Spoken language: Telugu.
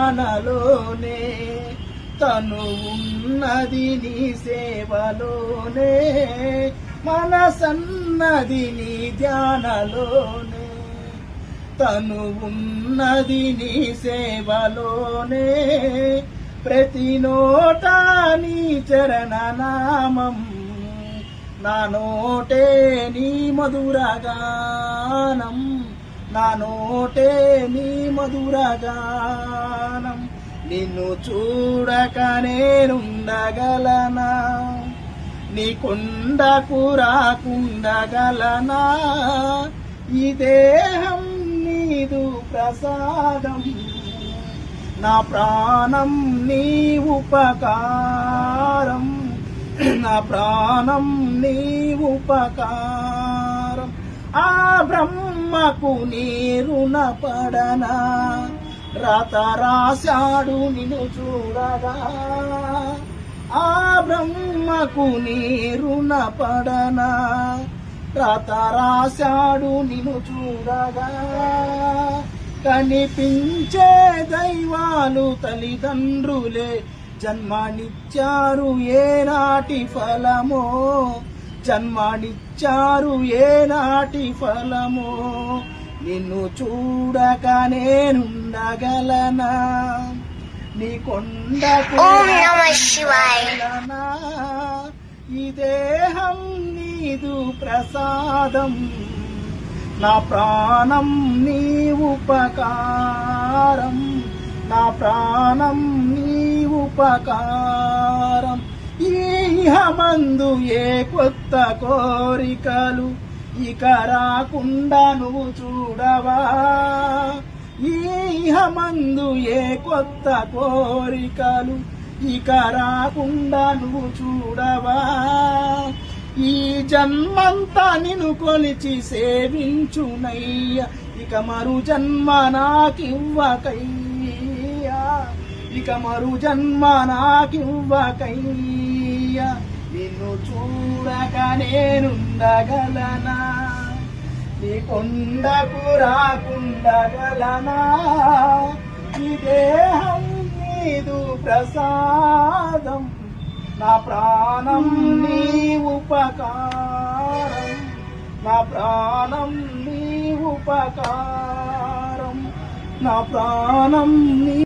స్మరణలోనే, తను ఉన్నది నీ సేవలోనే, మనసన్నది నీ ధ్యానలోనే, తను ఉన్నది నీ సేవలోనే, ప్రతి నోటా నీ చరణనామం, నా నోటే నీ మధురగానం, నా నోటే నీ మధురగానం. నిన్ను చూడక నేనుండగలనా, నీ కొండకు రాకుండగలనా, ఈ దేహం నీదు ప్రసాదం, నా ప్రాణం నీ ఉపకారం, నా ప్రాణం నీ ఉపకారం. ఆ బ్రహ్మకు నీ రుణపడనా, రాత రాశాడు నిన్ను చూడగా, ఆ బ్రహ్మకు నీ రుణపడనా, రాత రాశాడు నిన్ను చూడగా. కనిపించే దైవాలు తల్లిదండ్రులే, జన్మనిచ్చారు ఏనాటి ఫలమో, జన్మనిచ్చారు ఏనాటి ఫలమో. నిన్ను చూడక నేనుండగలనా, నీ కొండకు రాగలనా, ఈ దేహం నీదు ప్రసాదం, నా ప్రాణం నీ ఉపకారం, నా ప్రాణం నీ ఉపకారం. ఈహమందు ఏ కొత్త కోరికలు ఇక రాకుండా నువ్వు చూడవా, ఈహమందు ఏ కొత్త కోరికలు ఇక రాకుండా నువ్వు చూడవా. ఈ జన్మంతా నిన్ను కొలిచి సేవించునయ్య, ఇక మరు జన్మ నాకివ్వకయ్యా, ఇక మరు జన్మ నాకివ్వకయ్యా. నిన్ను చూడక నేనుండగలనా, నీ కొండకు రాకుండగలనా, ఈ దేహం నీదు ప్రసాదం, నా ప్రాణం నీ ఉపకారం, నా ప్రాణం నీ ఉపకారం, నా ప్రాణం నీ